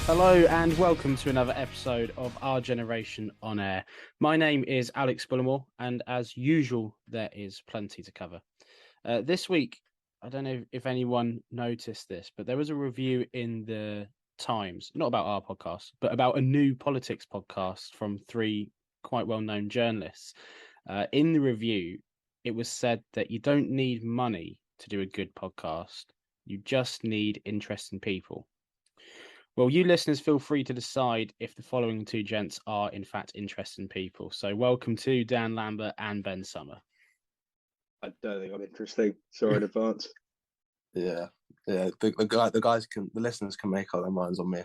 Hello and welcome to another episode of Our Generation on Air. My name is Alex Bullimore, and as usual, there is plenty to cover. This week, I don't know if anyone noticed this, but there was a review in the Times, not about our podcast, but about a new politics podcast from three quite well-known journalists. In the review, it was said that you don't need money to do a good podcast. You just need interesting people. Well, you listeners feel free to decide if the following two gents are in fact interesting people. So welcome to Dan Lambert and Ben Summer. I don't think I'm interesting. Sorry in advance. Yeah. The listeners can make up their minds on me.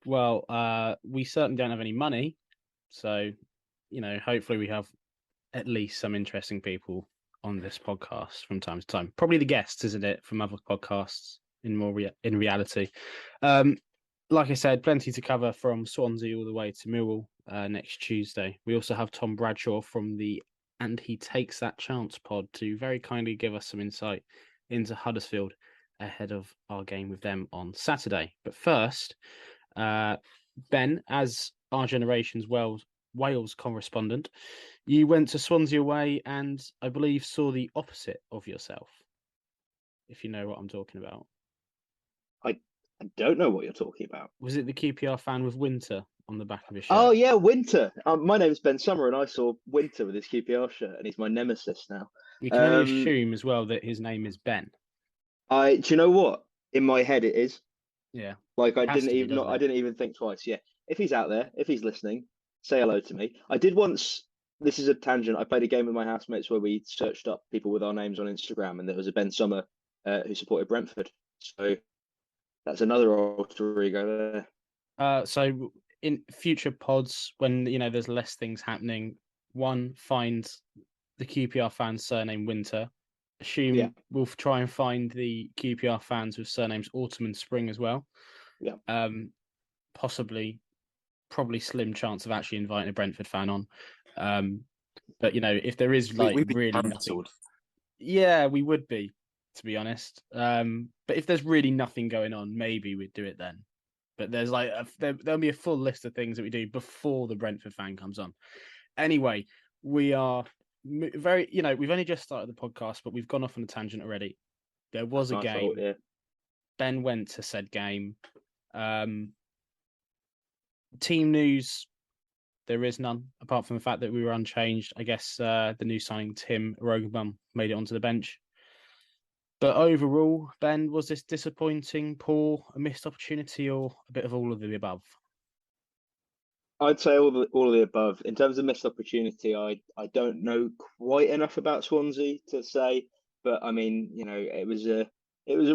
Well, we certainly don't have any money, so hopefully we have at least some interesting people on this podcast from time to time. Probably the guests, isn't it, from other podcasts in reality. Like I said, plenty to cover from Swansea all the way to Millwall next Tuesday. We also have Tom Bradshaw from the And He Takes That Chance pod to very kindly give us some insight into Huddersfield ahead of our game with them on Saturday. But first, Ben, as Our Generation's Wales correspondent, you went to Swansea away and I believe saw the opposite of yourself, if you know what I'm talking about. I don't know what you're talking about. Was it the QPR fan with Winter on the back of his shirt? Oh, yeah, Winter. My name's Ben Summer, and I saw Winter with his QPR shirt, and he's my nemesis now. We can only assume as well that his name is Ben. Do you know what? In my head, it is. Yeah. Like I didn't even think twice. Yeah. If he's out there, if he's listening, say hello to me. I did once. This is a tangent. I played a game with my housemates where we searched up people with our names on Instagram, and there was a Ben Summer who supported Brentford. So that's another alter ego there. So in future pods, when there's less things happening, one, find the QPR fan's surname Winter. We'll try and find the QPR fans with surnames Autumn and Spring as well. Yeah. Probably slim chance of actually inviting a Brentford fan on. But if there is really nothing, yeah, we would be, to be honest. But if there's really nothing going on, maybe we'd do it then. But there's there'll be a full list of things that we do before the Brentford fan comes on. Anyway, we are very, we've only just started the podcast, but we've gone off on a tangent already. There was a game. Yeah. Ben went to said game. Team news, there is none, apart from the fact that we were unchanged. I guess the new signing, Tim Rogenbaum, made it onto the bench. But overall, Ben, was this disappointing, poor, a missed opportunity, or a bit of all of the above? I'd say all of the above. In terms of missed opportunity, I don't know quite enough about Swansea to say, but I mean, it was a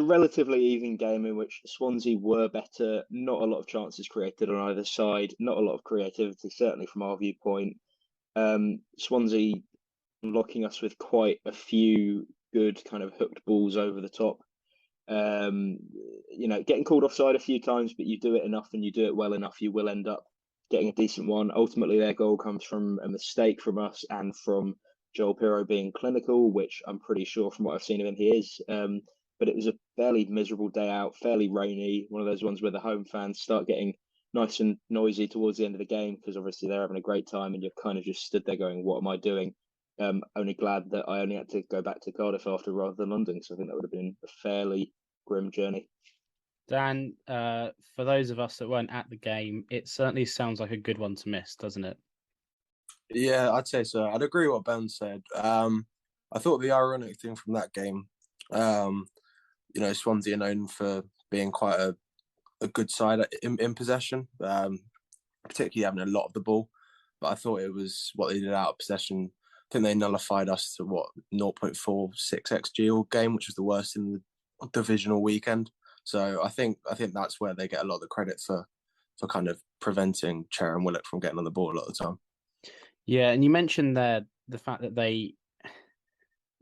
relatively even game in which Swansea were better. Not a lot of chances created on either side. Not a lot of creativity, certainly from our viewpoint. Swansea locking us with quite a few good kind of hooked balls over the top. Getting called offside a few times, but you do it enough and you do it well enough, you will end up getting a decent one. Ultimately, their goal comes from a mistake from us and from Joel Pirro being clinical, which I'm pretty sure from what I've seen of him, he is. But it was a fairly miserable day out, fairly rainy, one of those ones where the home fans start getting nice and noisy towards the end of the game because obviously they're having a great time and you're kind of just stood there going, what am I doing? Only glad that I only had to go back to Cardiff after rather than London, so I think that would have been a fairly grim journey. Dan, for those of us that weren't at the game, it certainly sounds like a good one to miss, doesn't it? Yeah, I'd say so. I'd agree with what Ben said. I thought the ironic thing from that game, Swansea are known for being quite a good side in possession, particularly having a lot of the ball. But I thought it was what they did out of possession. I think they nullified us to 0.46 XG all game, which was the worst in the divisional weekend. So I think that's where they get a lot of the credit for kind of preventing Cher and Willock from getting on the ball a lot of the time. Yeah, and you mentioned there the fact that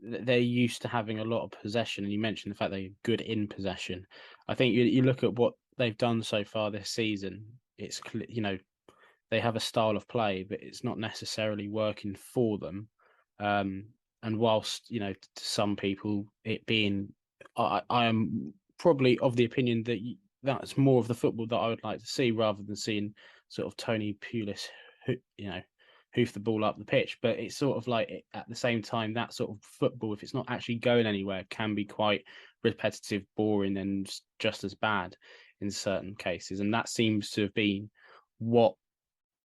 they're used to having a lot of possession, and you mentioned the fact they're good in possession. I think you look at what they've done so far this season. It's they have a style of play, but it's not necessarily working for them. And whilst to some people it being, I am probably of the opinion that that's more of the football that I would like to see, rather than seeing sort of Tony Pulis, hoof the ball up the pitch. But it's sort of like, at the same time, that sort of football, if it's not actually going anywhere, can be quite repetitive, boring, and just as bad in certain cases. And that seems to have been what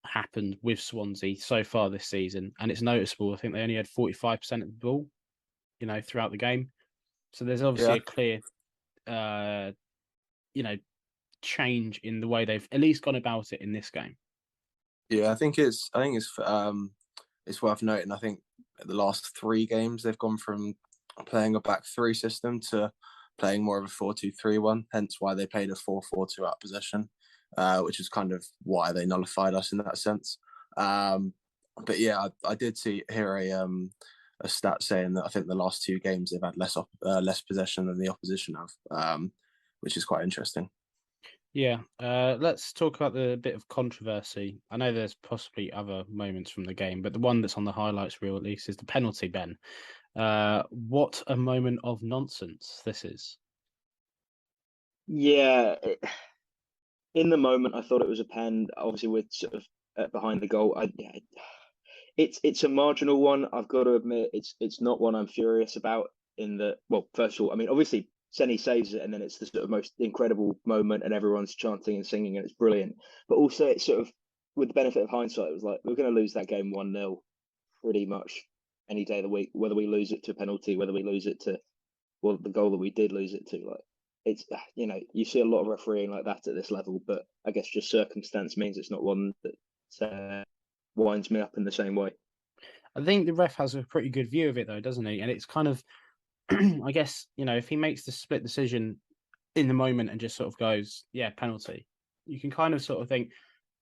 happened with Swansea so far this season. And it's noticeable. I think they only had 45% of the ball, throughout the game. So there's obviously a clear, change in the way they've at least gone about it in this game. Yeah, I think it's worth noting. I think the last 3 games they've gone from playing a back 3 system to playing more of a 4-2-3-1. Hence why they played a 4-4-2 out possession, which is kind of why they nullified us in that sense. But yeah, I did hear a stat saying that I think the last 2 games they've had less possession than the opposition have, which is quite interesting. Yeah, let's talk about the bit of controversy. I know there's possibly other moments from the game, but the one that's on the highlights reel at least is the penalty, Ben. What a moment of nonsense this is. Yeah, in the moment, I thought it was a pen. Obviously, with sort of behind the goal, it's a marginal one. I've got to admit, it's not one I'm furious about. Well, first of all, I mean, obviously, Senny saves it, and then it's the sort of most incredible moment, and everyone's chanting and singing, and it's brilliant. But also, it's sort of, with the benefit of hindsight, it was like, we're going to lose that game 1-0 pretty much any day of the week, whether we lose it to a penalty, whether we lose it to, well, the goal that we did lose it to. Like, it's, you see a lot of refereeing like that at this level, but I guess just circumstance means it's not one that winds me up in the same way. I think the ref has a pretty good view of it, though, doesn't he? And it's kind of, I guess, if he makes the split decision in the moment and just sort of goes, yeah, penalty, you can kind of sort of think,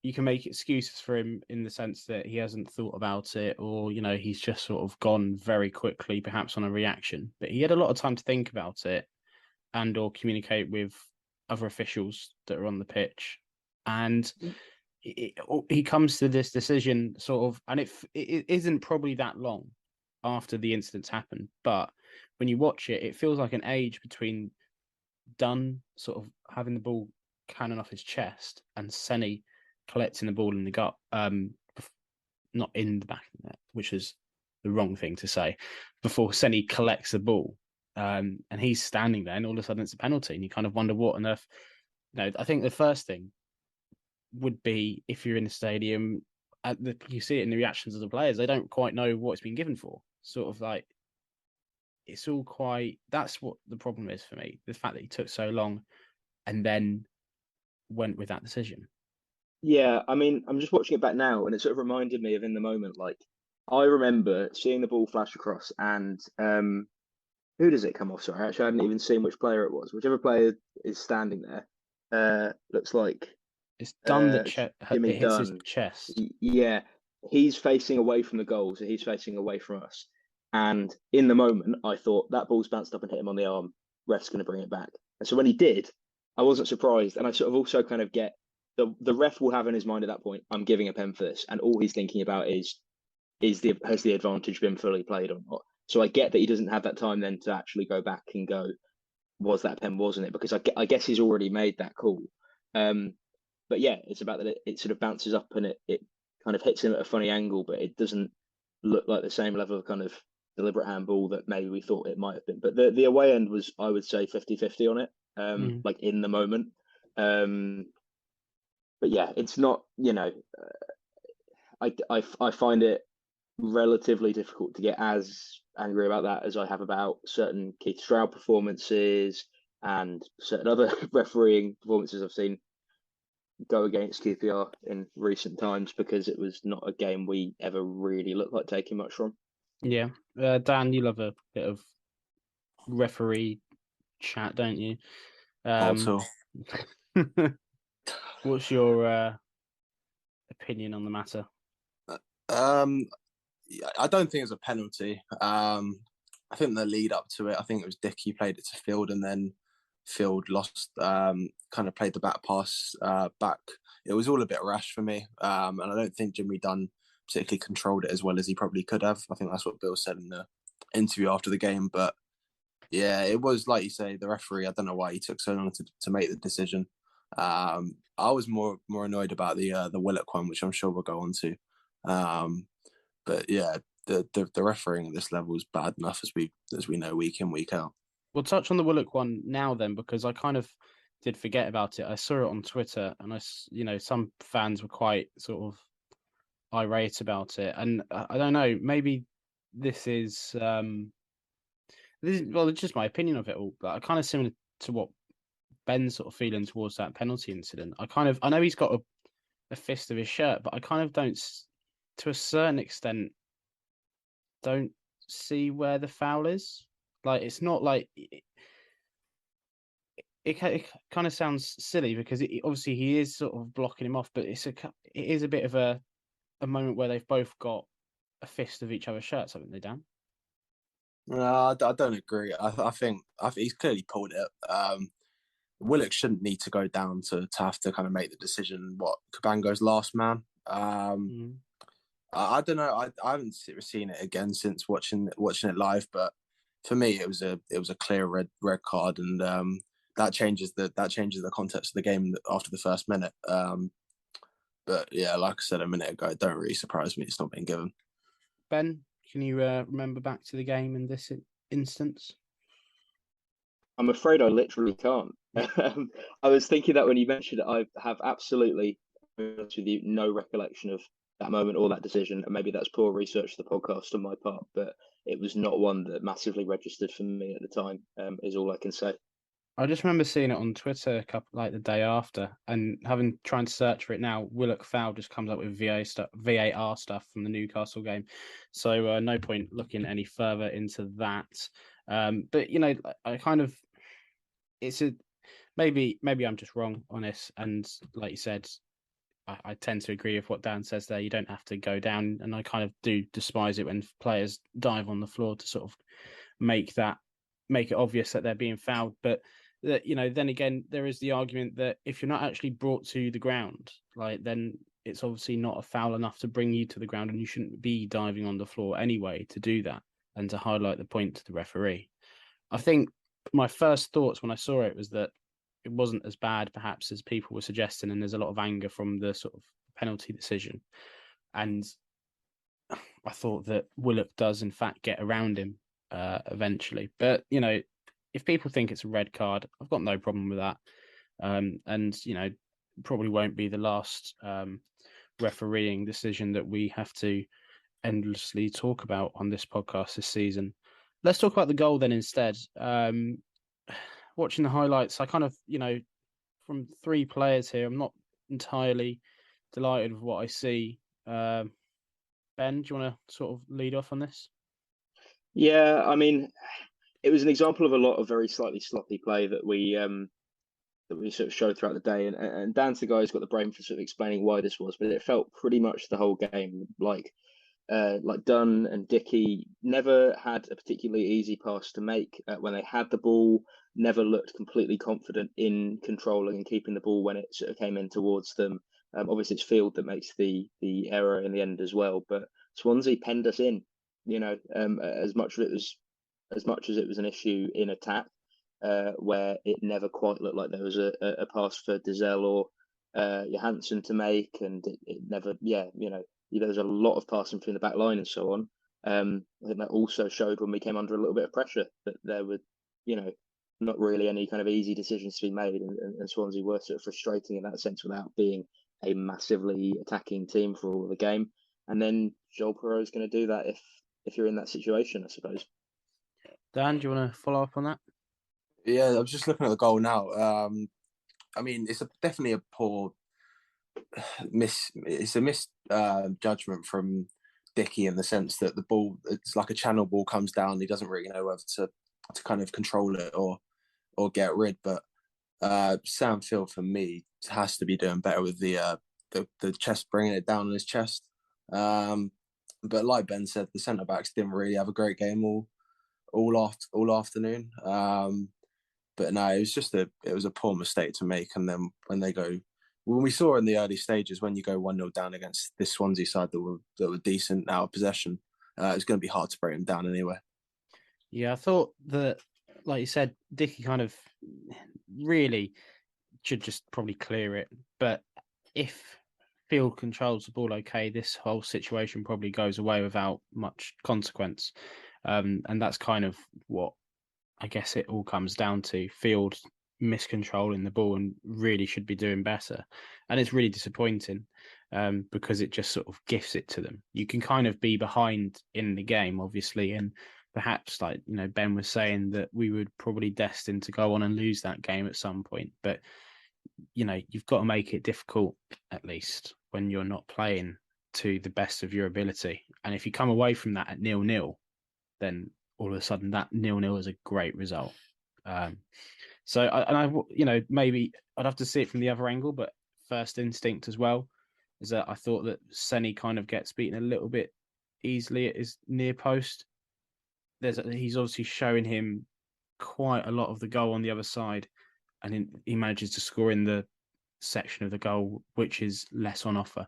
you can make excuses for him in the sense that he hasn't thought about it, or, he's just sort of gone very quickly, perhaps on a reaction. But he had a lot of time to think about it and or communicate with other officials that are on the pitch. And he comes to this decision sort of, and it isn't probably that long after the incidents happened, but when you watch it, it feels like an age between Dunn sort of having the ball cannon off his chest and Senny collecting the ball in the gut, not in the back of the net, which is the wrong thing to say, before Senny collects the ball. And he's standing there, and all of a sudden it's a penalty, and you kind of wonder what on earth. I think the first thing would be, if you're in the stadium, you see it in the reactions of the players, they don't quite know what it's been given for. Sort of like, it's all quite, that's what the problem is for me. The fact that he took so long and then went with that decision. Yeah, I mean, I'm just watching it back now, and it sort of reminded me of in the moment. Like, I remember seeing the ball flash across, and who does it come off? Sorry, actually, I hadn't even seen which player it was. Whichever player is standing there, looks like it's Dunn that Jimmy it hits Dunn. his chest. Yeah, he's facing away from the goal, so he's facing away from us. And in the moment, I thought that ball's bounced up and hit him on the arm. Ref's going to bring it back. And so when he did, I wasn't surprised. And I sort of also kind of get the ref will have in his mind at that point, I'm giving a pen for this. And all he's thinking about is has the advantage been fully played or not? So I get that he doesn't have that time then to actually go back and go, was that pen, wasn't it? Because I guess he's already made that call. But yeah, it's about that it sort of bounces up and it kind of hits him at a funny angle, but it doesn't look like the same level of kind of deliberate handball that maybe we thought it might have been. But the away end was, I would say, 50-50 on it, like in the moment. But yeah, it's not, I find it relatively difficult to get as angry about that as I have about certain Keith Stroud performances and certain other refereeing performances I've seen go against QPR in recent times, because it was not a game we ever really looked like taking much from. Yeah. Dan, you love a bit of referee chat, don't you? Also, what's your opinion on the matter? I don't think it was a penalty. I think the lead up to it, I think it was Dickey played it to Field, and then Field lost, kind of played the back pass back. It was all a bit rash for me, and I don't think Jimmy Dunn particularly controlled it as well as he probably could have. I think that's what Bill said in the interview after the game. But yeah, it was, like you say, the referee, I don't know why he took so long to make the decision. I was more annoyed about the Willock one, which I'm sure we'll go on to. But yeah, the refereeing at this level is bad enough as we know week in, week out. We'll touch on the Willock one now then, because I kind of did forget about it. I saw it on Twitter, and some fans were quite sort of irate about it, and I don't know, maybe this is it's just my opinion of it all, but kind of similar to what Ben's sort of feeling towards that penalty incident. I know he's got a fist of his shirt, but I kind of don't, to a certain extent, don't see where the foul is. Like, it's not like it kind of sounds silly, because obviously he is sort of blocking him off, but it is a bit of a moment where they've both got a fist of each other's shirts, haven't they, Dan? No, I don't agree. I think he's clearly pulled it. Willock shouldn't need to go down to have to kind of make the decision. What, Cabango's last man? I don't know. I haven't seen it again since watching it live, but for me, it was a clear red card, and that changes the context of the game after the first minute. But yeah, like I said a minute ago, it don't really surprise me it's not being given. Ben, can you remember back to the game in this instance? I'm afraid I literally can't. I was thinking that when you mentioned it, I have absolutely, to be honest with you, no recollection of that moment or that decision. And maybe that's poor research of the podcast on my part, but it was not one that massively registered for me at the time, is all I can say. I just remember seeing it on Twitter the day after, and trying to search for it now. Willock foul just comes up with VAR stuff from the Newcastle game, so no point looking any further into that. But I kind of, maybe I'm just wrong on this, and like you said, I tend to agree with what Dan says there. You don't have to go down, and I kind of do despise it when players dive on the floor to sort of make it obvious that they're being fouled. But then again, there is the argument that if you're not actually brought to the ground, then it's obviously not a foul enough to bring you to the ground, and you shouldn't be diving on the floor anyway to do that and to highlight the point to the referee. I think my first thoughts when I saw it was that it wasn't as bad, perhaps, as people were suggesting, and there's a lot of anger from the sort of penalty decision. And I thought that Willock does, in fact, get around him eventually. But, if people think it's a red card, I've got no problem with that. And, probably won't be the last refereeing decision that we have to endlessly talk about on this podcast this season. Let's talk about the goal then instead. Watching the highlights, I kind of, from three players here, I'm not entirely delighted with what I see. Ben, do you want to sort of lead off on this? Yeah, I mean, it was an example of a lot of very slightly sloppy play that we sort of showed throughout the day. And Dan's the guy who's got the brain for sort of explaining why this was, but it felt pretty much the whole game like Dunn and Dickey never had a particularly easy pass to make when they had the ball, never looked completely confident in controlling and keeping the ball when it sort of came in towards them. Obviously, it's Field that makes the error in the end as well, but Swansea penned us in, as much as it was an issue in attack, where it never quite looked like there was a pass for Dizel or Johansson to make, and it never, there was a lot of passing through the back line and so on. I think that also showed when we came under a little bit of pressure that there were, not really any kind of easy decisions to be made, and Swansea were sort of frustrating in that sense without being a massively attacking team for all of the game. And then Joel Perreault is going to do that if you're in that situation, I suppose. Dan, do you want to follow up on that? Yeah, I was just looking at the goal now. I mean, it's definitely a poor judgment from Dickey in the sense that the ball, it's like a channel ball, comes down. He doesn't really know whether to kind of control it or get rid. But Sam Field, for me, has to be doing better with the chest, bringing it down on his chest. But like Ben said, the centre backs didn't really have a great game all afternoon. But no, it was a poor mistake to make. And then when we saw in the early stages, when you go 1-0 down against this Swansea side that were decent out of possession, it's going to be hard to break them down anyway. Yeah, I thought that, like you said, Dickey kind of really should just probably clear it. But if Field controls the ball okay, this whole situation probably goes away without much consequence. And that's kind of what I guess it all comes down to. Field miscontrolling the ball and really should be doing better. And it's really disappointing because it just sort of gifts it to them. You can kind of be behind in the game, obviously, and perhaps, like, you know, Ben was saying that we would probably destined to go on and lose that game at some point. But, you know, you've got to make it difficult, at least, when you're not playing to the best of your ability. And if you come away from that at 0-0, then all of a sudden that 0-0 is a great result. You know, maybe I'd have to see it from the other angle, but first instinct as well is that I thought that Senny kind of gets beaten a little bit easily at his near post. He's obviously showing him quite a lot of the goal on the other side, and he manages to score in the section of the goal which is less on offer.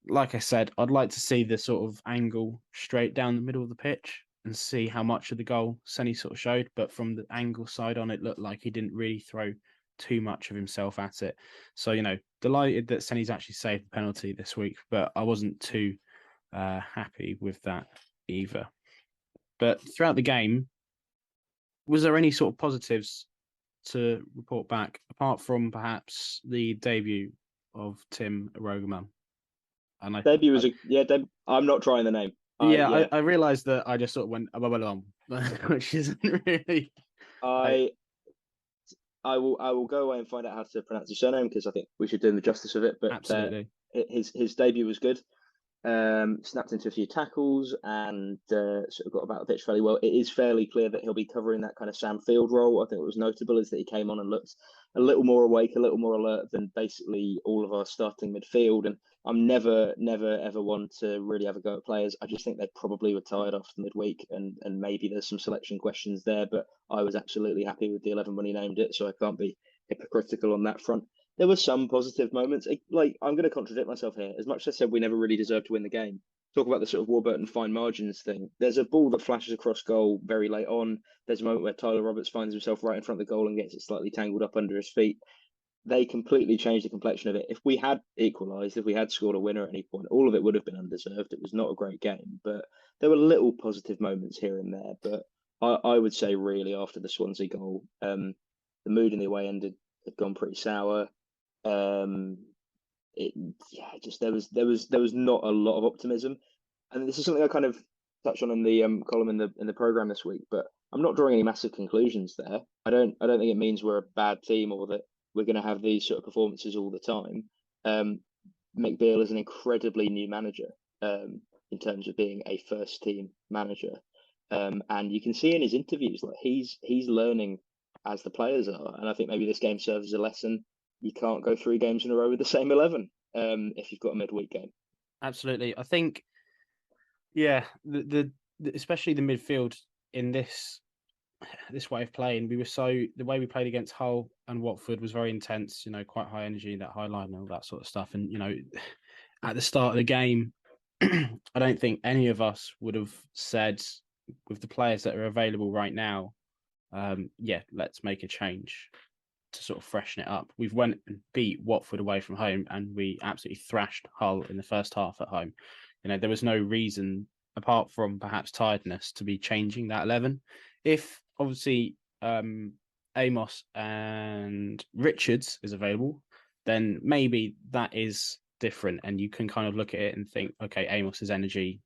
Like I said, I'd like to see the sort of angle straight down the middle of the pitch and see how much of the goal Senny sort of showed. But from the angle side on, it looked like he didn't really throw too much of himself at it. So, you know, delighted that Senny's actually saved the penalty this week, but I wasn't too happy with that either. But throughout the game, was there any sort of positives to report back, apart from perhaps the debut of Tim Rogerman? And Debut was I'm not trying the name. I realised that I just sort of went which isn't really. I will go away and find out how to pronounce his surname, because I think we should do him the justice of it. But Absolutely, his debut was good. Snapped into a few tackles and sort of got about the pitch fairly well. It is fairly clear that he'll be covering that kind of Sam Field role. I think what was notable is that he came on and looked a little more awake, a little more alert than basically all of our starting midfield. And I'm never ever one to really have a go at players. I just think they probably were tired after midweek, and maybe there's some selection questions there. But I was absolutely happy with the 11 when he named it, so I can't be hypocritical on that front. There were some positive moments. Like, I'm going to contradict myself here. As much as I said we never really deserved to win the game, talk about the sort of Warburton fine margins thing. There's a ball that flashes across goal very late on. There's a moment where Tyler Roberts finds himself right in front of the goal and gets it slightly tangled up under his feet. They completely changed the complexion of it. If we had equalised, if we had scored a winner at any point, all of it would have been undeserved. It was not a great game, but there were little positive moments here and there. But I would say, really, after the Swansea goal, the mood in the away end had gone pretty sour. There was not a lot of optimism, and this is something I kind of touched on in the column in the program this week. But I'm not drawing any massive conclusions there. I don't think it means we're a bad team or that we're going to have these sort of performances all the time. Mick Beale is an incredibly new manager in terms of being a first team manager, and you can see in his interviews like he's learning as the players are, and I think maybe this game serves as a lesson. You can't go 3 games in a row with the same 11 if you've got a midweek game. Absolutely. I think, yeah, the especially the midfield in this way of playing, the way we played against Hull and Watford was very intense, you know, quite high energy, that high line and all that sort of stuff. And, you know, at the start of the game, I don't think any of us would have said, with the players that are available right now, let's make a change to sort of freshen it up. We've went and beat Watford away from home, and we absolutely thrashed Hull in the first half at home. You know, there was no reason, apart from perhaps tiredness, to be changing that 11. If obviously Amos and Richards is available, then maybe that is different, and you can kind of look at it and think, okay, Amos's energy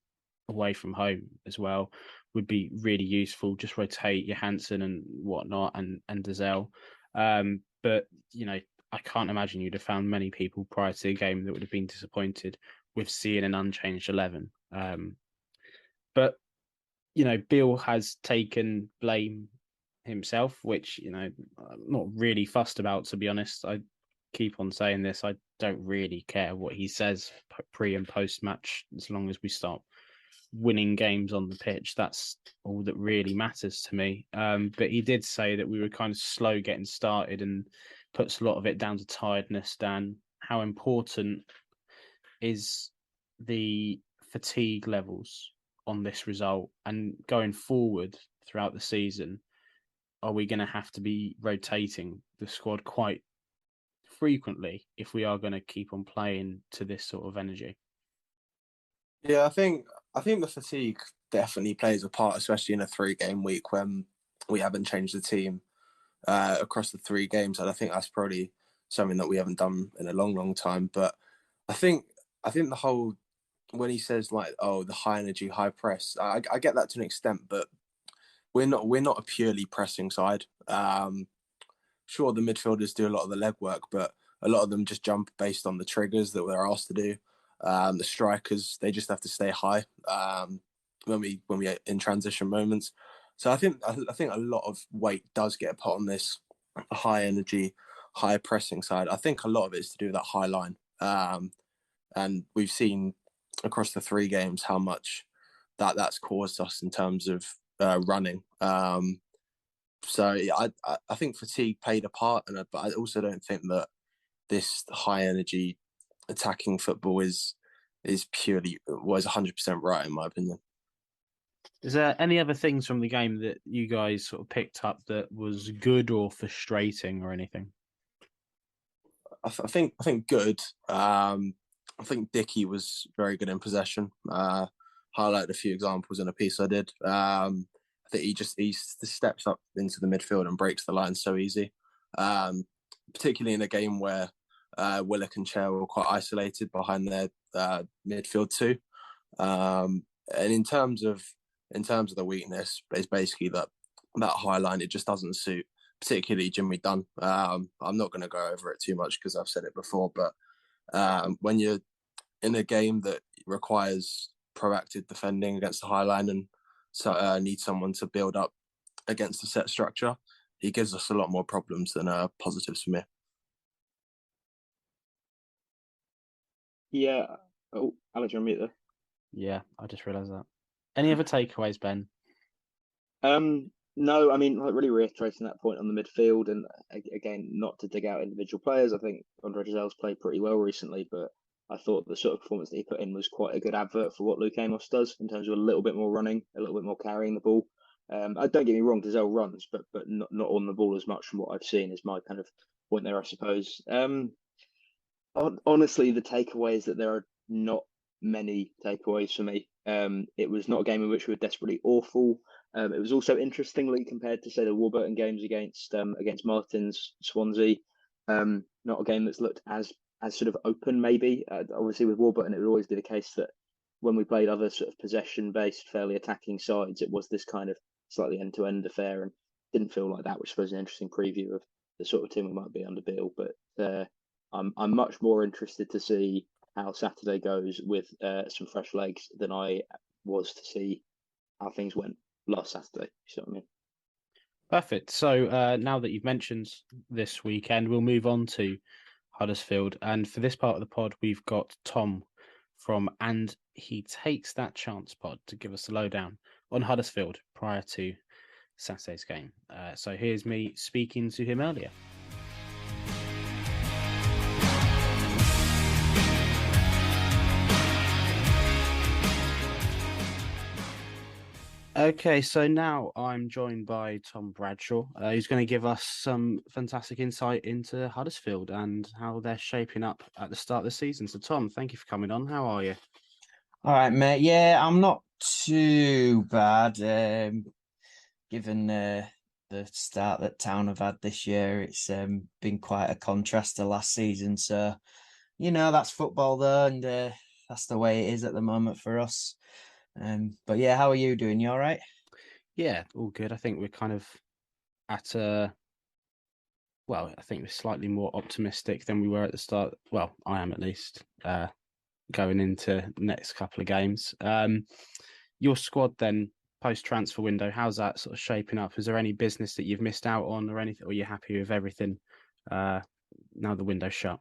away from home as well would be really useful. Just rotate Johansson and whatnot, and Dazelle. But, you know, I can't imagine you'd have found many people prior to the game that would have been disappointed with seeing an unchanged 11. But, you know, Bill has taken blame himself, which, you know, I'm not really fussed about, to be honest. I keep on saying this. I don't really care what he says pre and post match, as long as we start winning games on the pitch. That's all that really matters to me. But he did say that we were kind of slow getting started, and puts a lot of it down to tiredness. Dan, how important is the fatigue levels on this result? And going forward throughout the season, are we going to have to be rotating the squad quite frequently if we are going to keep on playing to this sort of energy? Yeah, I think the fatigue definitely plays a part, especially in a 3-game week when we haven't changed the team across the 3 games, and I think that's probably something that we haven't done in a long time. But I think the whole, when he says like, oh, the high energy, high press, I get that to an extent, but we're not a purely pressing side. Sure, the midfielders do a lot of the legwork, but a lot of them just jump based on the triggers that we're asked to do. The strikers, they just have to stay high when we in transition moments. So I think a lot of weight does get put on this high energy, high pressing side. I think a lot of it is to do with that high line, and we've seen across the 3 games how much that's caused us in terms of running. So yeah, I think fatigue played a part, but I also don't think that this high energy attacking football is purely was 100% right in my opinion. Is there any other things from the game that you guys sort of picked up that was good or frustrating or anything? I think good. I think Dickey was very good in possession. Highlighted a few examples in a piece I did. I think he steps up into the midfield and breaks the line so easy. Particularly in a game where Willock and Chair were quite isolated behind their midfield too. And in terms of the weakness, it's basically that high line. It just doesn't suit, particularly Jimmy Dunn. I'm not going to go over it too much because I've said it before, but when you're in a game that requires proactive defending against the high line and need someone to build up against a set structure, he gives us a lot more problems than positives for me. Yeah. Oh, Alex, you're on mute there. Yeah, I just realised that. Any other takeaways, Ben? No, I mean, like really reiterating that point on the midfield, and again, not to dig out individual players. I think Andre Giselle's played pretty well recently, but I thought the sort of performance that he put in was quite a good advert for what Luke Amos does in terms of a little bit more running, a little bit more carrying the ball. Don't get me wrong, Giselle runs, but not on the ball as much from what I've seen is my kind of point there, I suppose. Honestly, the takeaway is that there are not many takeaways for me. It was not a game in which we were desperately awful. It was also interestingly compared to say the Warburton games against Martin's Swansea, not a game that's looked as sort of open maybe. Obviously with Warburton, it would always be the case that when we played other sort of possession-based, fairly attacking sides, it was this kind of slightly end-to-end affair, and didn't feel like that, which was an interesting preview of the sort of team we might be under Beale. But I'm much more interested to see how Saturday goes with some fresh legs than I was to see how things went last Saturday. You know what I mean? Perfect. So now that you've mentioned this weekend, we'll move on to Huddersfield. And for this part of the pod, we've got Tom from And He Takes That Chance pod to give us a lowdown on Huddersfield prior to Saturday's game. So here's me speaking to him earlier. Okay, so now I'm joined by Tom Bradshaw, who's going to give us some fantastic insight into Huddersfield and how they're shaping up at the start of the season. So, Tom, thank you for coming on. How are you? All right, mate. Yeah, I'm not too bad. Given the start that Town have had this year, it's been quite a contrast to last season. So, that's football though, and that's the way it is at the moment for us. But yeah, how are you doing? You all right? Yeah, all good. I think we're kind of at I think we're slightly more optimistic than we were at the start. Well, I am at least, going into the next couple of games. Your squad then, post-transfer window, how's that sort of shaping up? Is there any business that you've missed out on or anything, or are you happy with everything now the window's shut?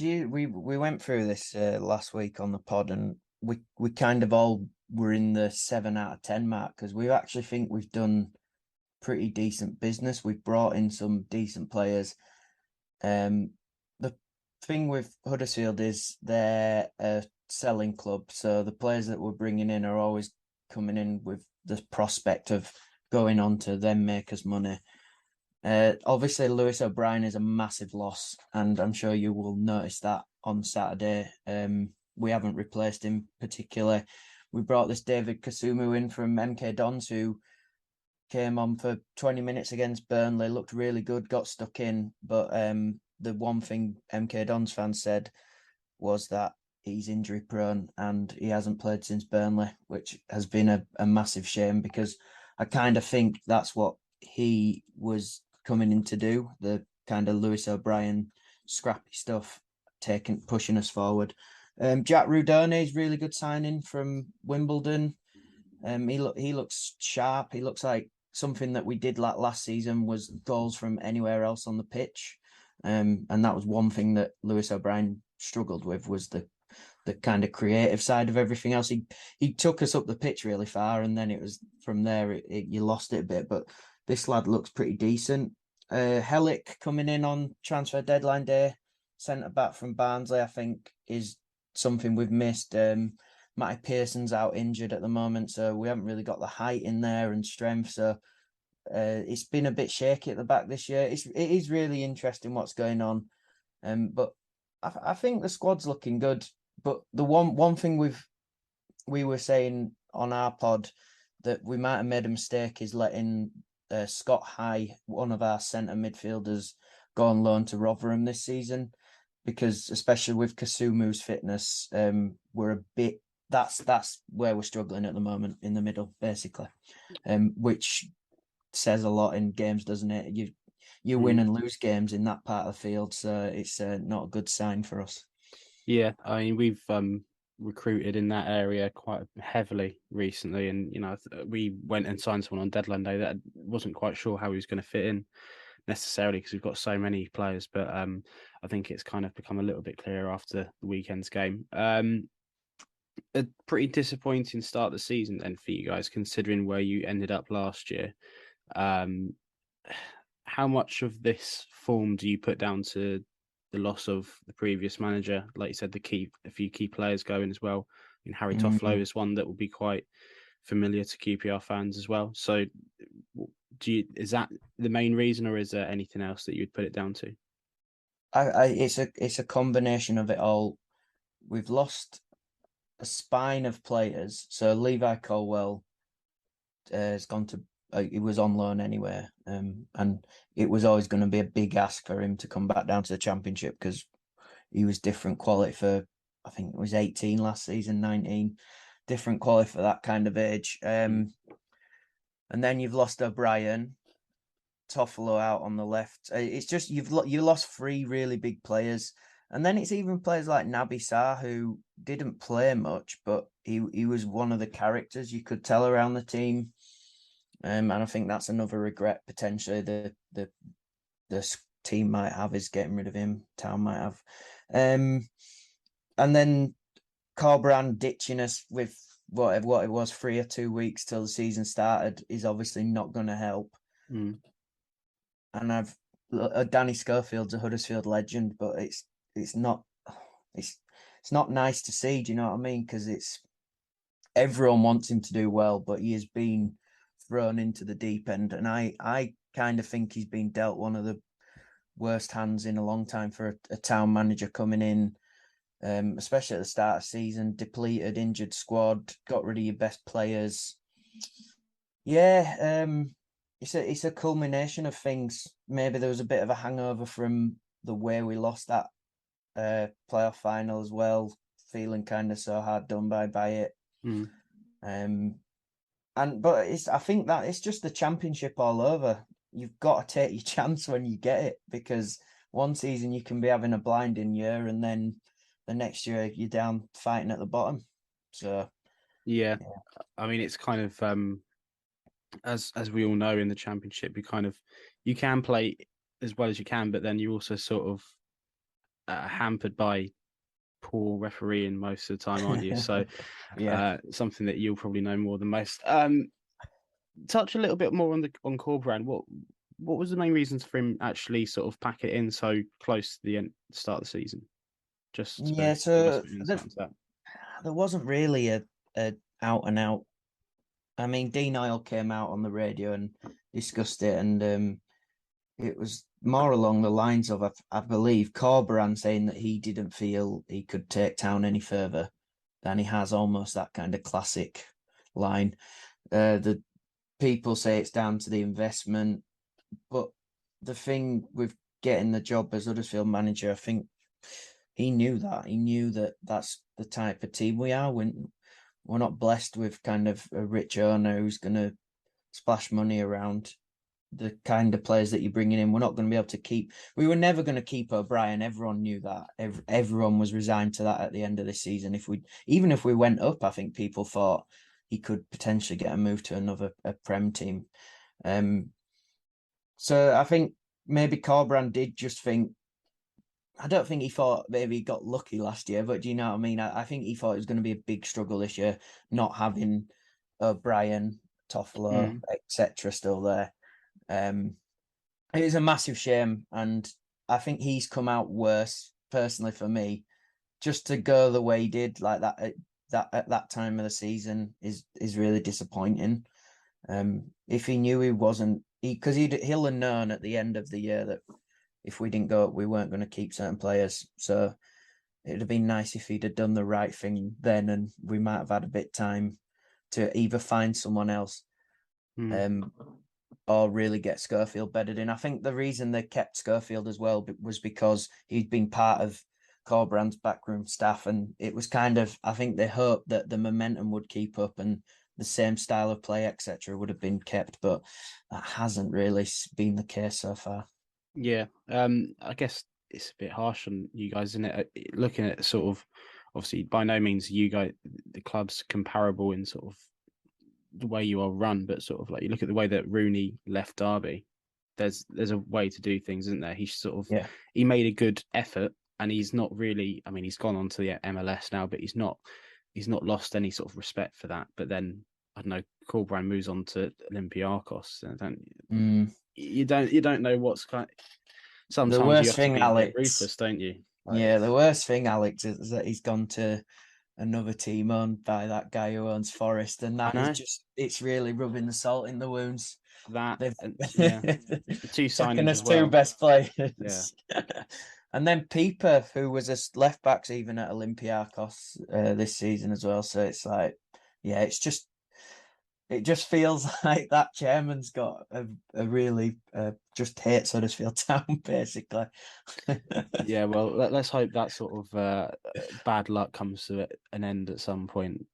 We went through this last week on the pod, and we kind of all were in the 7 out of 10 mark because we actually think we've done pretty decent business. We've brought in some decent players. The thing with Huddersfield is they're a selling club, so the players that we're bringing in are always coming in with the prospect of going on to then make us money. Obviously, Lewis O'Brien is a massive loss, and I'm sure you will notice that on Saturday. We haven't replaced him particularly. We brought this David Kasumu in from MK Dons, who came on for 20 minutes against Burnley, looked really good, got stuck in. But the one thing MK Dons fans said was that he's injury prone and he hasn't played since Burnley, which has been a massive shame, because I kind of think that's what he was coming in to do, the kind of Lewis O'Brien scrappy stuff, pushing us forward. Jack Rudoni's really good signing from Wimbledon. He looks sharp. He looks like something that we did last season was goals from anywhere else on the pitch. And that was one thing that Lewis O'Brien struggled with, was the kind of creative side of everything else. He took us up the pitch really far, and then it was from there you lost it a bit. But this lad looks pretty decent. Hellick coming in on transfer deadline day, centre back from Barnsley, I think is something we've missed. Matty Pearson's out injured at the moment, so we haven't really got the height in there and strength. So it's been a bit shaky at the back this year. It is really interesting what's going on. But I think the squad's looking good. But the one thing we were saying on our pod that we might have made a mistake is letting Scott High, one of our centre midfielders, go on loan to Rotherham this season, because especially with Kasumu's fitness, we're a bit. That's where we're struggling at the moment, in the middle, basically, which says a lot in games, doesn't it? You win and lose games in that part of the field, so it's not a good sign for us. Yeah, I mean, we've recruited in that area quite heavily recently, and we went and signed someone on deadline day that wasn't quite sure how he was going to fit in necessarily, because we've got so many players. But I think it's kind of become a little bit clearer after the weekend's game. A pretty disappointing start of the season then for you guys, considering where you ended up last year. How much of this form do you put down to the loss of the previous manager? Like you said, a few key players going as well. I mean, Harry Toffolo is one that will be quite familiar to QPR fans as well. So is that the main reason, or is there anything else that you'd put it down to? It's a combination of it all. We've lost a spine of players. So Levi Colwell has gone to. He was on loan anyway, and it was always going to be a big ask for him to come back down to the Championship, because he was different quality for, I think it was 18 last season, 19, different quality for that kind of age. And then you've lost O'Brien, Toffolo out on the left. It's just you lost three really big players, and then it's even players like Naby Sarr, who didn't play much, but he was one of the characters you could tell around the team. And I think that's another regret potentially the team might have, is getting rid of him. Town might have. And then Corberan ditching us with what it was 3 or 2 weeks till the season started is obviously not going to help. And Danny Schofield's a Huddersfield legend, but it's not nice to see. Do you know what I mean? Because everyone wants him to do well, but he has been thrown into the deep end, and I kind of think he's been dealt one of the worst hands in a long time for a Town manager coming in, especially at the start of the season. Depleted, injured squad, got rid of your best players. Yeah, it's a culmination of things. Maybe there was a bit of a hangover from the way we lost that playoff final as well, feeling kind of so hard done by it. But I think that it's just the Championship all over. You've got to take your chance when you get it, because one season you can be having a blinding year, and then the next year you're down fighting at the bottom. So yeah. I mean, it's kind of as we all know, in the Championship, you can play as well as you can, but then you also sort of hampered by poor refereeing most of the time, aren't you? So something that you'll probably know more than most. Touch a little bit more on Corberan. What was the main reasons for him actually sort of pack it in so close to the start of the season? Just so there wasn't really a out and out. I mean, Dean Oyle came out on the radio and discussed it, and it was more along the lines of, I believe, Corberan saying that he didn't feel he could take Town any further than he has, almost that kind of classic line. The people say it's down to the investment, but the thing with getting the job as Huddersfield manager, I think he knew that. He knew that that's the type of team we are. We're not blessed with kind of a rich owner who's going to splash money around the kind of players that you're bringing in. We're not going to be able to keep. We were never going to keep O'Brien. Everyone knew that. Everyone was resigned to that at the end of this season. Even if we went up, I think people thought he could potentially get a move to another Prem team. So I think maybe Corberan did just think. I don't think he thought maybe he got lucky last year, but do you know what I mean? I think he thought it was going to be a big struggle this year, not having O'Brien, Toffolo, etc. still there. It is a massive shame, and I think he's come out worse personally for me. Just to go the way he did, like that at that time of the season, is really disappointing. If he knew he wasn't, because he'll have known at the end of the year that if we didn't go up, we weren't going to keep certain players. So it'd have been nice if he'd have done the right thing then, and we might have had a bit of time to either find someone else, or really get Schofield bedded in. I think the reason they kept Schofield as well was because he'd been part of Corberan's backroom staff, and it was kind of, I think they hoped that the momentum would keep up and the same style of play, etc., would have been kept, but that hasn't really been the case so far. Yeah, I guess it's a bit harsh on you guys, isn't it? Looking at sort of, obviously, by no means you guys, the club's comparable in sort of the way you are run, but sort of like you look at the way that Rooney left Derby. There's a way to do things, isn't there? He's sort of he made a good effort, and he's not really. I mean, he's gone on to the MLS now, but he's not lost any sort of respect for that. But then I don't know, Corberan moves on to Olympiacos, and you don't know what's kind of, sometimes the worst you have thing, to be Alex, a bit ruthless, don't you? Yeah, the worst thing, Alex, is that he's gone to another team owned by that guy who owns Forest, and that is just, it's really rubbing the salt in the wounds. That the two taking signings us as well. 2 best players. Yeah. And then Pieper, who was a left backs even at Olympiacos this season as well. So it's like, yeah, it just feels like that chairman's got a really just hates Huddersfield Town, basically. Yeah, well, let's hope that sort of bad luck comes to an end at some point.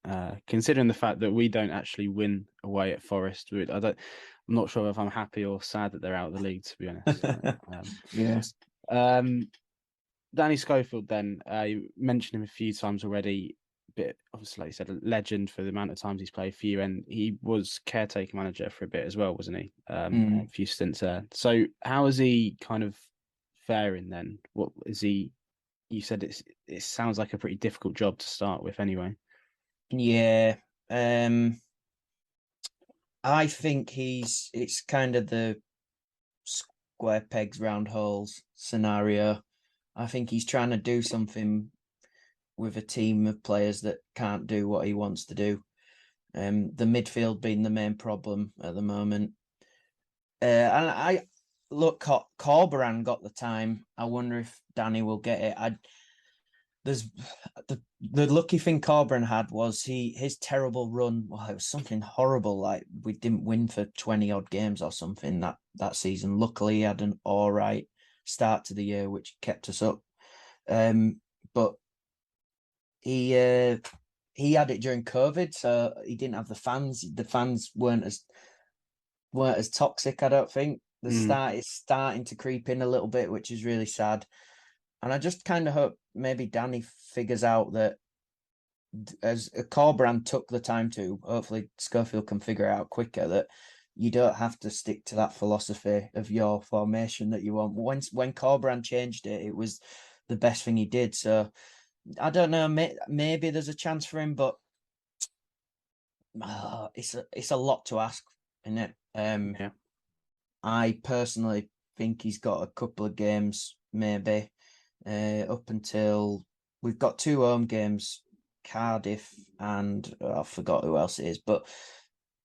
Considering the fact that we don't actually win away at Forest, I'm not sure if I'm happy or sad that they're out of the league, to be honest. Danny Schofield, then you mentioned him a few times already. Bit obviously, like you said, a legend for the amount of times he's played for you, and he was caretaker manager for a bit as well, wasn't he? A few stints there. So how is he kind of faring then? What is he? You said it sounds like a pretty difficult job to start with, anyway. Yeah, I think it's kind of the square pegs round holes scenario. I think he's trying to do something with a team of players that can't do what he wants to do. The midfield being the main problem at the moment. And I look, Corberan got the time. I wonder if Danny will get it. There's the lucky thing Corberan had was his terrible run. Well, it was something horrible. Like we didn't win for 20 odd games or something that season. Luckily, he had an all right start to the year, which kept us up. But he had it during COVID, so he didn't have the fans. The fans weren't as toxic, I don't think. The start is starting to creep in a little bit, which is really sad. And I just kind of hope maybe Danny figures out that as Corberan took the time to, hopefully Schofield can figure out quicker that you don't have to stick to that philosophy of your formation that you want. When Corberan changed it, it was the best thing he did. So I don't know, maybe there's a chance for him, but it's a lot to ask, isn't it? Yeah. I personally think he's got a couple of games, maybe, up until we've got 2 home games, Cardiff and I forgot who else it is. But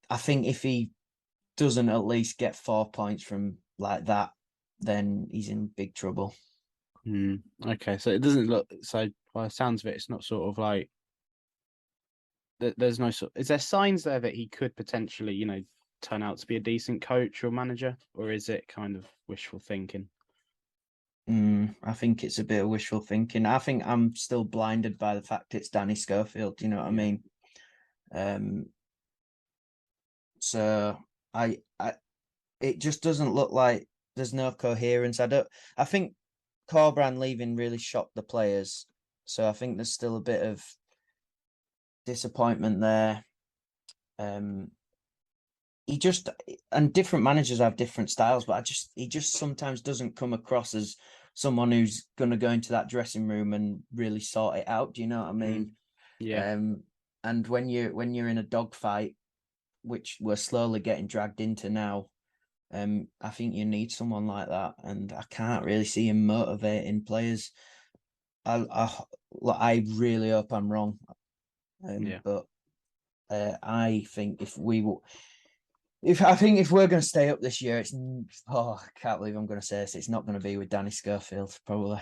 I think if he doesn't at least get 4 points from like that, then he's in big trouble. Okay, so it doesn't look so. By the sounds of it, it's not sort of like there's no sort. Is there signs there that he could potentially, turn out to be a decent coach or manager, or is it kind of wishful thinking? I think it's a bit of wishful thinking. I think I'm still blinded by the fact it's Danny Schofield. You know what I mean? So it just doesn't look like there's no coherence. I think Corberán leaving really shocked the players. So I think there's still a bit of disappointment there. And different managers have different styles, but he just sometimes doesn't come across as someone who's going to go into that dressing room and really sort it out. Do you know what I mean? Yeah. And when you're in a dogfight, which we're slowly getting dragged into now, I think you need someone like that, and I can't really see him motivating players. I really hope I'm wrong, but I think if we're going to stay up this year, I can't believe I'm going to say this. It's not going to be with Danny Schofield, probably.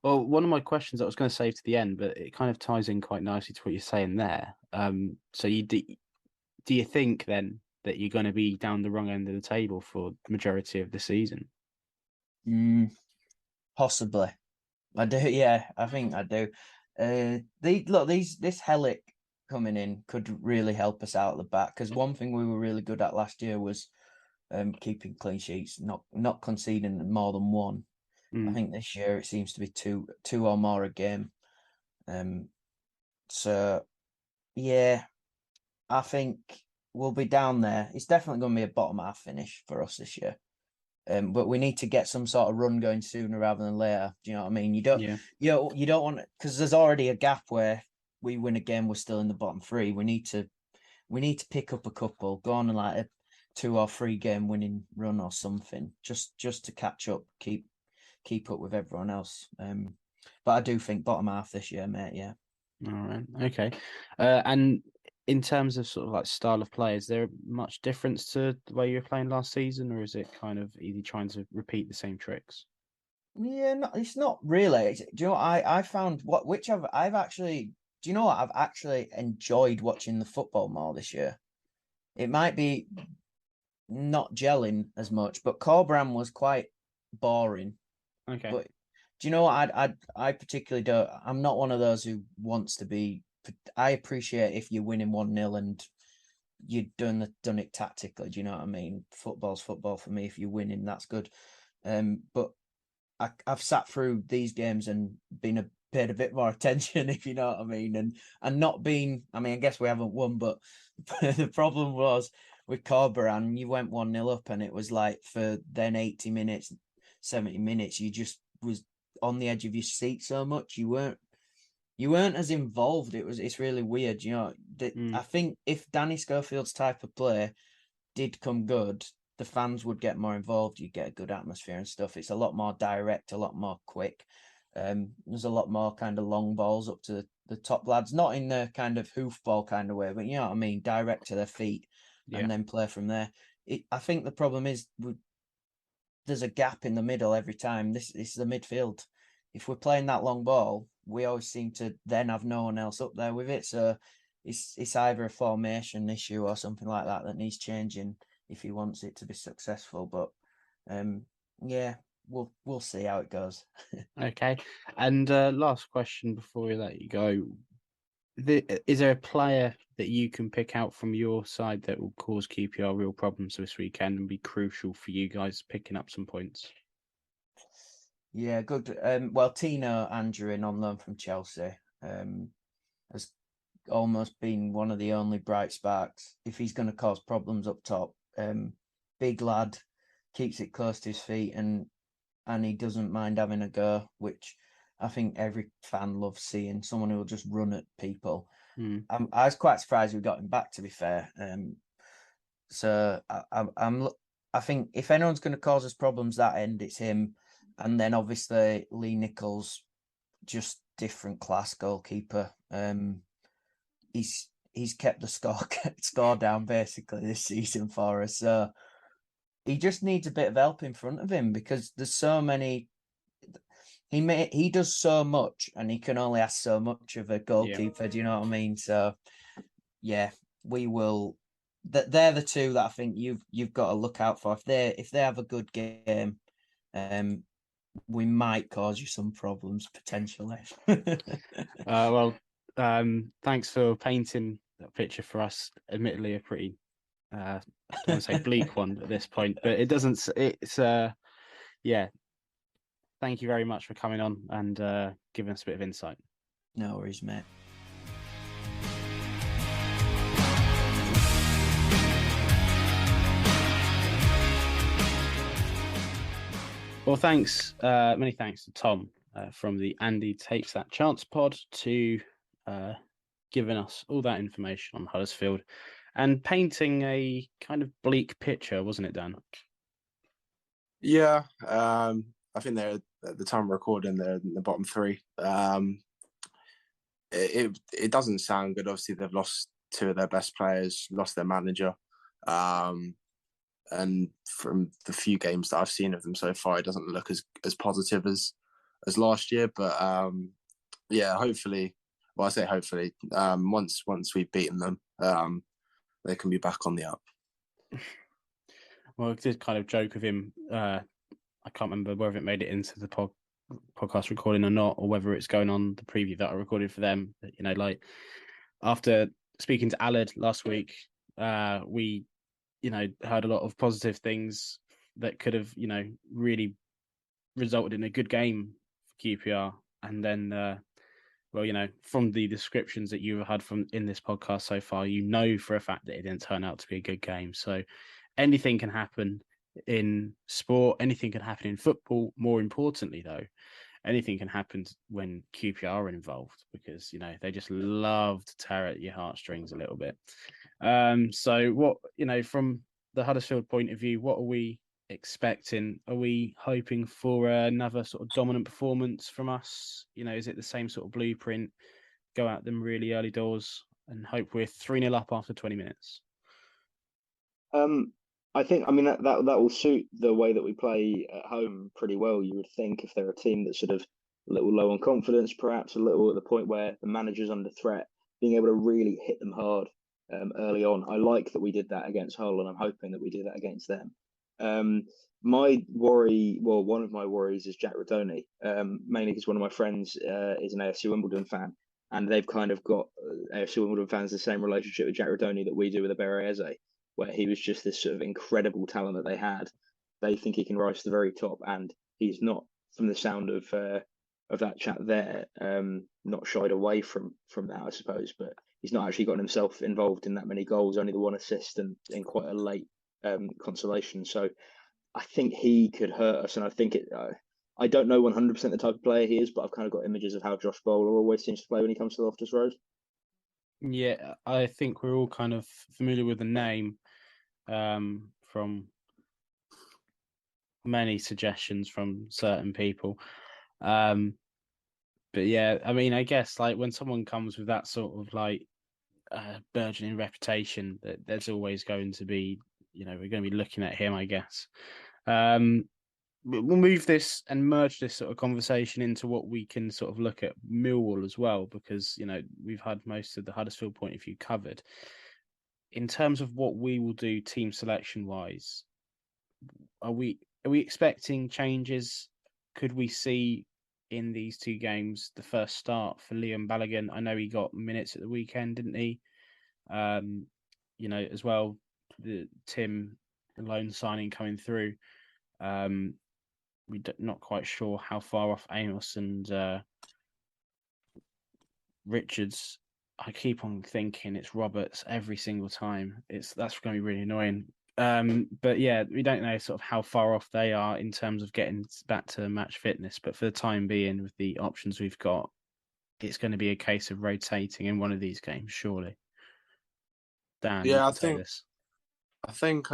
Well, one of my questions I was going to save to the end, but it kind of ties in quite nicely to what you're saying there. So do you think then that you're going to be down the wrong end of the table for the majority of the season? Possibly. I do. Yeah, I think I do. This Hellick coming in could really help us out at the back, because one thing we were really good at last year was keeping clean sheets, not conceding more than one. I think this year it seems to be two or more a game. So yeah, I think we'll be down there. It's definitely going to be a bottom half finish for us this year. But we need to get some sort of run going sooner rather than later. Do you know what I mean? You don't want, because there's already a gap where we win a game, we're still in the bottom three. We need to pick up a couple, go on like a 2 or 3 game winning run or something, just to catch up, keep up with everyone else. But I do think bottom half this year, mate. Yeah. All right. Okay. And in terms of sort of like style of play, is there much difference to the way you were playing last season, or is it kind of either trying to repeat the same tricks? Yeah, no, it's not really. Do you know what I found I've actually, do you know what, I've actually enjoyed watching the football more this year. It might be not gelling as much, but Corberán was quite boring. Okay. But do you know what, I particularly don't. I'm not one of those who wants to be. I appreciate if you're winning 1-0 and you've done it tactically. Do you know what I mean? Football's football for me. If you're winning, that's good. But I've sat through these games and paid a bit more attention, if you know what I mean, and not been. I mean, I guess we haven't won, but the problem was with Corberán, you went 1-0 up, and it was like for then 80 minutes, 70 minutes, you just was on the edge of your seat so much. You weren't as involved. It's really weird, you know. I think if Danny Schofield's type of play did come good, the fans would get more involved. You get a good atmosphere and stuff. It's a lot more direct, a lot more quick. There's a lot more kind of long balls up to the top lads, not in the kind of hoofball kind of way, but you know what I mean, direct to their feet, and then play from there. I think the problem is there's a gap in the middle every time. This is the midfield. If we're playing that long ball, we always seem to then have no one else up there with it. So it's either a formation issue or something like that needs changing if he wants it to be successful. But yeah, we'll see how it goes. Okay. And last question before we let you go. Is there a player that you can pick out from your side that will cause QPR real problems this weekend and be crucial for you guys picking up some points? Yeah, good. Well, Tino Anjorin on loan from Chelsea has almost been one of the only bright sparks. If he's going to cause problems up top, big lad, keeps it close to his feet, and he doesn't mind having a go, which I think every fan loves seeing. Someone who will just run at people. I was quite surprised we got him back, to be fair. So I think if anyone's going to cause us problems that end, it's him. And then obviously Lee Nichols, just different class goalkeeper. He's kept the score down basically this season for us. So he just needs a bit of help in front of him because there's so many. He does so much, and he can only ask so much of a goalkeeper. Yeah. Do you know what I mean? So, yeah, we will. They're the two that I think you've got to look out for. If they have a good game, we might cause you some problems potentially. Thanks for painting that picture for us. Admittedly, a pretty I don't want to say bleak one at this point, but it doesn't. It's yeah. Thank you very much for coming on and giving us a bit of insight. No worries, mate. Well, thanks. Many thanks to Tom from the Andy Takes That Chance pod to giving us all that information on Huddersfield and painting a kind of bleak picture, wasn't it, Dan? Yeah, I think they're at the time of recording, they're in the bottom three. It doesn't sound good. Obviously, they've lost two of their best players, lost their manager, and from the few games that I've seen of them so far, it doesn't look as positive as last year. But yeah, hopefully, well, I say hopefully, once we've beaten them, they can be back on the up. Well, I did kind of joke with him. I can't remember whether it made it into the podcast recording or not, or whether it's going on the preview that I recorded for them. You know, like after speaking to Aled last week, we, you know, heard a lot of positive things that could have, you know, really resulted in a good game for QPR. And then, well, you know, from the descriptions that you've had from in this podcast so far, you know for a fact that it didn't turn out to be a good game. So anything can happen in sport, anything can happen in football. More importantly, though, anything can happen when QPR are involved because, you know, they just love to tear at your heartstrings a little bit. So what, you know, from the Huddersfield point of view, what are we expecting? Are we hoping for another sort of dominant performance from us? You know, is it the same sort of blueprint? Go at them really early doors and hope we're 3-0 up after 20 minutes? I think, I mean, that will suit the way that we play at home pretty well. You would think if they're a team that's sort of a little low on confidence, perhaps a little at the point where the manager's under threat, being able to really hit them hard early on. I like that we did that against Hull, and I'm hoping that we do that against them. My worry, well, one of my worries is Jack Rodoni, mainly because one of my friends is an AFC Wimbledon fan, and they've kind of got AFC Wimbledon fans the same relationship with Jack Rodoni that we do with Abere Eze, where he was just this sort of incredible talent that they had. They think he can rise to the very top, and he's not, from the sound of that chat there, not shied away from that, I suppose. But he's not actually gotten himself involved in that many goals, only the one assist and in quite a late consolation. So I think he could hurt us, and I think I don't know 100% the type of player he is, but I've kind of got images of how Josh Bowler always seems to play when he comes to Loftus Road. Yeah, I think we're all kind of familiar with the name from many suggestions from certain people. But yeah, I mean, I guess like when someone comes with that sort of like burgeoning reputation, that there's always going to be, you know, we're going to be looking at him, I guess. We'll move this and merge this sort of conversation into what we can sort of look at Millwall as well, because, you know, we've had most of the Huddersfield point of view covered. In terms of what we will do team selection wise, are we expecting changes? Could we see in these two games the first start for Liam Balogun? I know he got minutes at the weekend, didn't he? You know, as well, the Tim loan signing coming through. We're not quite sure how far off Amos and Richards. I keep on thinking it's Roberts every single time. That's going to be really annoying. But yeah, we don't know sort of how far off they are in terms of getting back to match fitness. But for the time being, with the options we've got, it's going to be a case of rotating in one of these games, surely. Dan, yeah, I think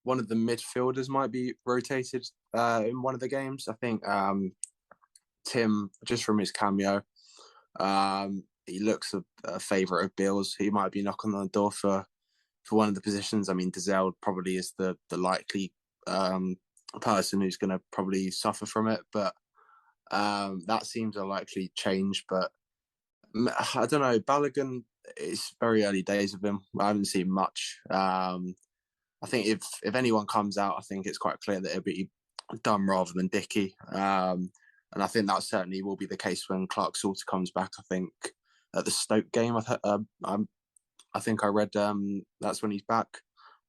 one of the midfielders might be rotated in one of the games. I think Tim, just from his cameo, he looks a favourite of Bill's. He might be knocking on the door for for one of the positions. I mean, Dazelle probably is the likely person who's going to probably suffer from it, but that seems a likely change. But I don't know, Balogun. It's very early days of him. I haven't seen much. I think if anyone comes out, I think it's quite clear that it'll be Dunn rather than Dickey. And I think that certainly will be the case when Clark Salter comes back. I think at the Stoke game, I think I read that's when he's back.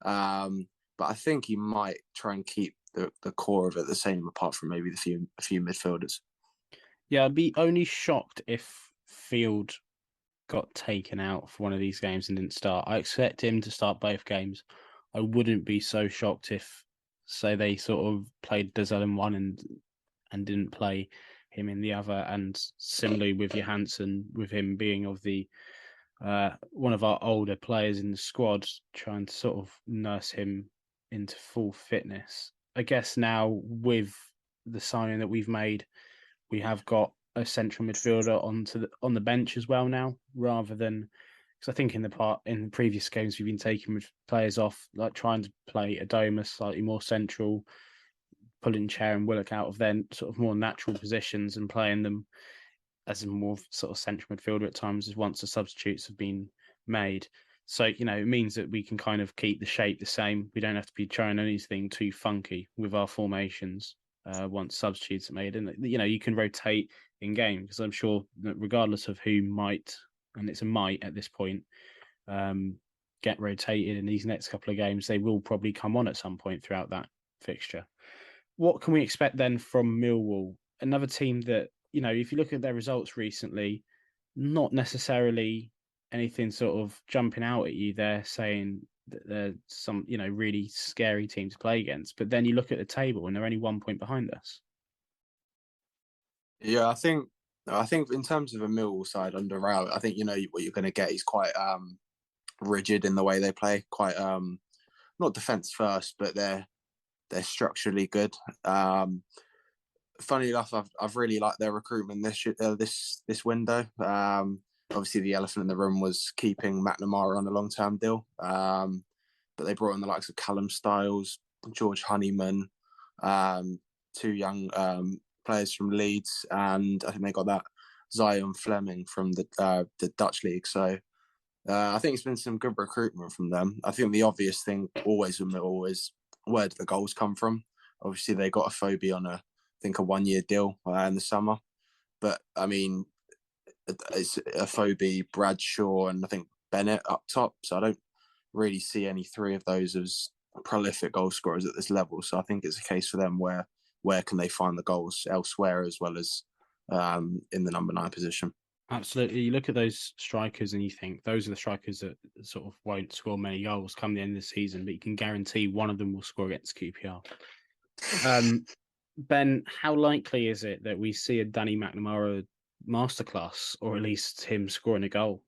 But I think he might try and keep the core of it the same, apart from maybe a few midfielders. Yeah, I'd be only shocked if Field got taken out for one of these games and didn't start. I expect him to start both games. I wouldn't be so shocked if, say, they sort of played Dazelle in one and didn't play him in the other. And similarly with Johansson, with him being of the one of our older players in the squad, trying to sort of nurse him into full fitness. I guess now with the signing that we've made, we have got a central midfielder on the bench as well now, rather than, because I think in the previous games we've been taking with players off, like trying to play Adoma slightly more central, pulling Chair and Willock out of their sort of more natural positions and playing them as a more sort of central midfielder at times, as once the substitutes have been made. So, it means that we can kind of keep the shape the same. We don't have to be trying anything too funky with our formations once substitutes are made. And, you can rotate in game, because I'm sure that regardless of who might, and it's a might at this point, get rotated in these next couple of games, they will probably come on at some point throughout that fixture. What can we expect then from Millwall? Another team that, if you look at their results recently, not necessarily anything sort of jumping out at you. They're saying that they're some, really scary team to play against. But then you look at the table and they're only 1 point behind us. Yeah, I think in terms of a Millwall side under Rao, I think what you're going to get is quite rigid in the way they play. Quite not defence first, but they're structurally good. Funny enough, I've really liked their recruitment this window. Obviously, the elephant in the room was keeping McNamara on a long-term deal, but they brought in the likes of Callum Styles, George Honeyman, two young players from Leeds, and I think they got that Zion Fleming from the Dutch league. So I think it's been some good recruitment from them. I think the obvious thing always with Millwall is, where do the goals come from? Obviously, they got a Phobie on a 1-year deal in the summer. But, I mean, it's a Phobie, Bradshaw, and I think Bennett up top. So I don't really see any three of those as prolific goal scorers at this level. So I think it's a case for them where can they find the goals elsewhere, as well as in the number 9 position. Absolutely. You look at those strikers and you think those are the strikers that sort of won't score many goals come the end of the season, but you can guarantee one of them will score against QPR. Ben, how likely is it that we see a Danny McNamara masterclass, or at least him scoring a goal?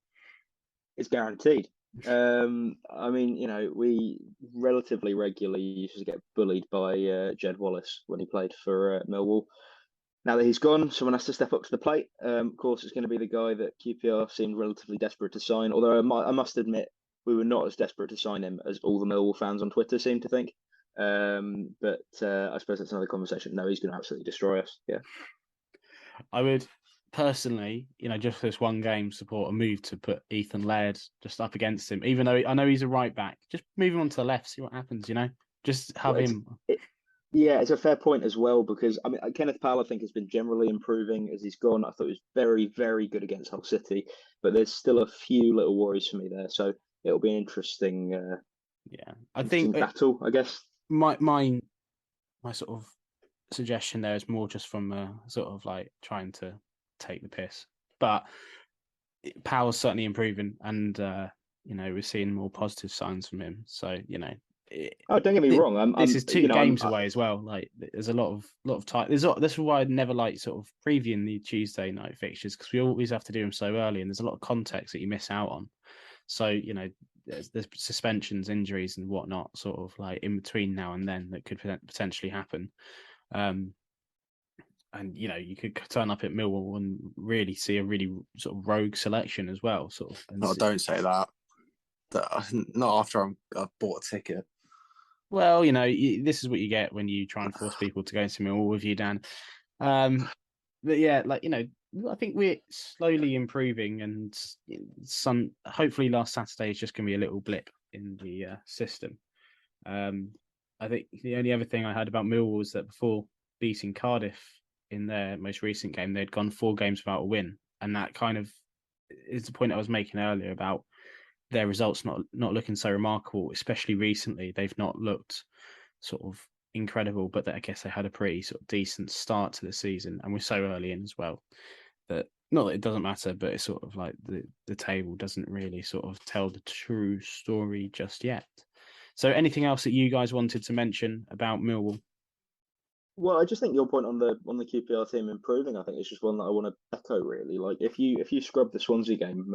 It's guaranteed. I mean, we relatively regularly used to get bullied by Jed Wallace when he played for Millwall. Now that he's gone, someone has to step up to the plate. Of course, it's going to be the guy that QPR seemed relatively desperate to sign, although I must admit we were not as desperate to sign him as all the Millwall fans on Twitter seem to think. But I suppose that's another conversation. No, he's going to absolutely destroy us. Yeah. I would personally, just for this one game, support a move to put Ethan Laird just up against him, even though I know he's a right back. Just move him onto the left, see what happens, Just have him. Yeah, it's a fair point as well, because I mean, Kenneth Powell, I think, has been generally improving as he's gone. I thought he was very, very good against Hull City, but there's still a few little worries for me there. So it'll be an interesting, I think battle, I guess. My sort of suggestion there is more just from sort of like trying to take the piss, but Powell's certainly improving, and we're seeing more positive signs from him. So don't get me wrong. This is 2 games away as well. Like, there's a lot of time. This is why I never like sort of previewing the Tuesday night fixtures, because we always have to do them so early, and there's a lot of context that you miss out on. So there's suspensions, injuries, and whatnot, sort of like in between now and then, that could potentially happen. And you could turn up at Millwall and really see a really sort of rogue selection as well. Sort of. No, don't say that. Not after I've bought a ticket. Well, this is what you get when you try and force people to go into Millwall with you, Dan. But yeah, I think we're slowly improving, and hopefully last Saturday is just going to be a little blip in the system. I think the only other thing I heard about Millwall was that before beating Cardiff in their most recent game, they'd gone 4 games without a win, and that kind of is the point I was making earlier about their results not looking so remarkable, especially recently. They've not looked sort of incredible, but I guess they had a pretty sort of decent start to the season, and we're so early in as well that not that it doesn't matter, but it's sort of like the table doesn't really sort of tell the true story just yet. So anything else that you guys wanted to mention about Millwall? Well, I just think your point on the QPR team improving, I think it's just one that I want to echo really. Like if you scrub the Swansea game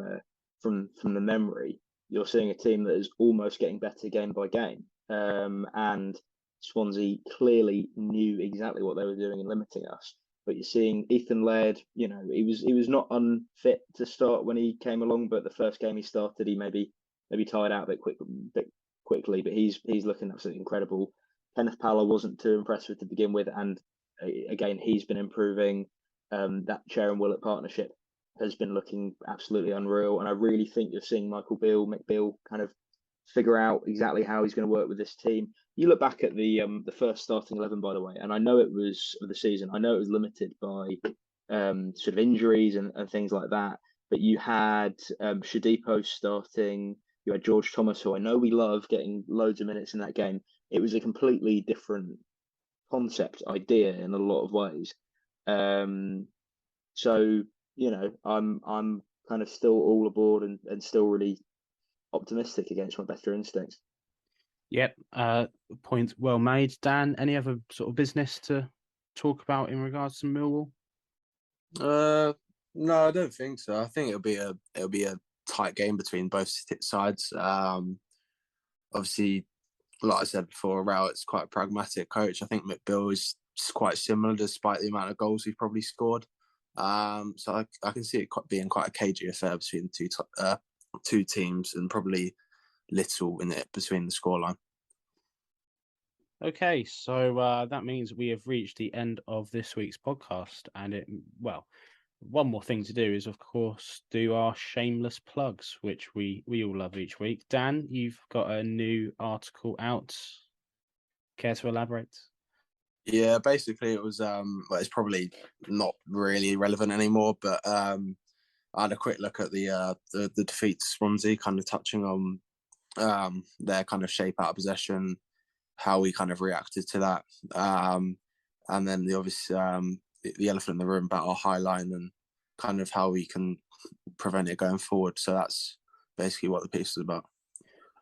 from the memory, you're seeing a team that is almost getting better game by game. And Swansea clearly knew exactly what they were doing in limiting us. But you're seeing Ethan Laird, he was not unfit to start when he came along, but the first game he started, he maybe tired out a bit quickly, but he's looking absolutely incredible. Kenneth Powell wasn't too impressed with to begin with, and again he's been improving. That Chair and Willett partnership has been looking absolutely unreal, and I really think you're seeing McBeal kind of figure out exactly how he's going to work with this team. You look back at the first starting 11, by the way, and I know it was of the season. I know it was limited by sort of injuries and things like that. But you had Shadipo starting. You had George Thomas, who I know we love, getting loads of minutes in that game. It was a completely different concept idea in a lot of ways. So I'm kind of still all aboard and still really optimistic against my better instincts. Yep, point well made, Dan. Any other sort of business to talk about in regards to Millwall? No, I don't think so. I think it'll be a tight game between both sides. Obviously, like I said before, Rowett's quite a pragmatic coach. I think McBeal is quite similar, despite the amount of goals he's probably scored. So I can see it being quite a cagey affair between the two teams, and probably little in it between the scoreline. Okay, so that means we have reached the end of this week's podcast, and one more thing to do is, of course, do our shameless plugs, which we all love each week. Dan, you've got a new article out. Care to elaborate? Yeah, basically it was it's probably not really relevant anymore, but I had a quick look at the defeat to Swansea, kind of touching on their kind of shape out of possession, how we kind of reacted to that, and then the obvious the elephant in the room about our high line and kind of how we can prevent it going forward. So that's basically what the piece is about.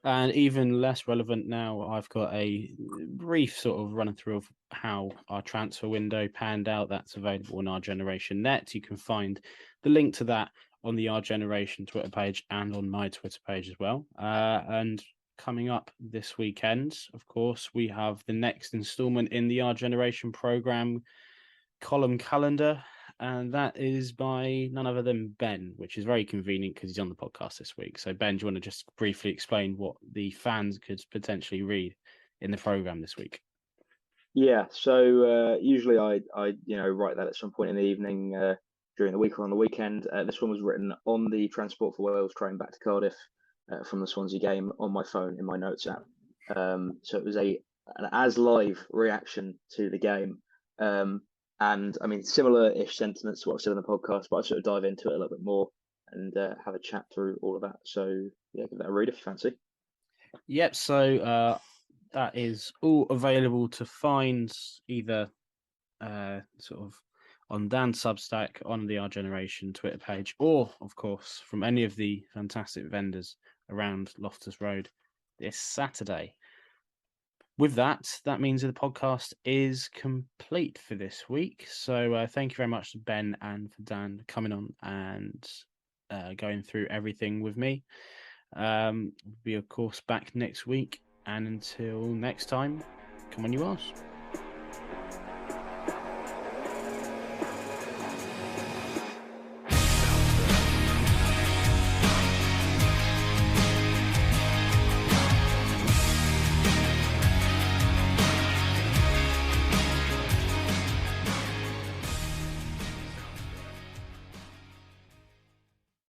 And even less relevant now, I've got a brief sort of run through of how our transfer window panned out. That's available on Our Generation Net. You can find the link to that on the Our Generation Twitter page and on my Twitter page as well. And coming up this weekend, of course, we have the next instalment in the Our Generation programme column calendar, and that is by none other than Ben, which is very convenient because he's on the podcast this week. So Ben, do you want to just briefly explain what the fans could potentially read in the programme this week? Yeah, so usually I write that at some point in the evening during the week or on the weekend. This one was written on the Transport for Wales train back to Cardiff from the Swansea game on my phone in my notes app. So it was an as live reaction to the game. And I mean, similar-ish sentiments to what I've said on the podcast, but I sort of dive into it a little bit more and have a chat through all of that. So yeah, give that a read if you fancy. Yep. So that is all available to find either sort of on Dan's Substack, on the Our Generation Twitter page, or of course from any of the fantastic vendors around Loftus Road this Saturday. With that means that the podcast is complete for this week. So thank you very much to Ben and for Dan coming on and going through everything with me. We'll be, of course, back next week. And until next time, come on, you Ars.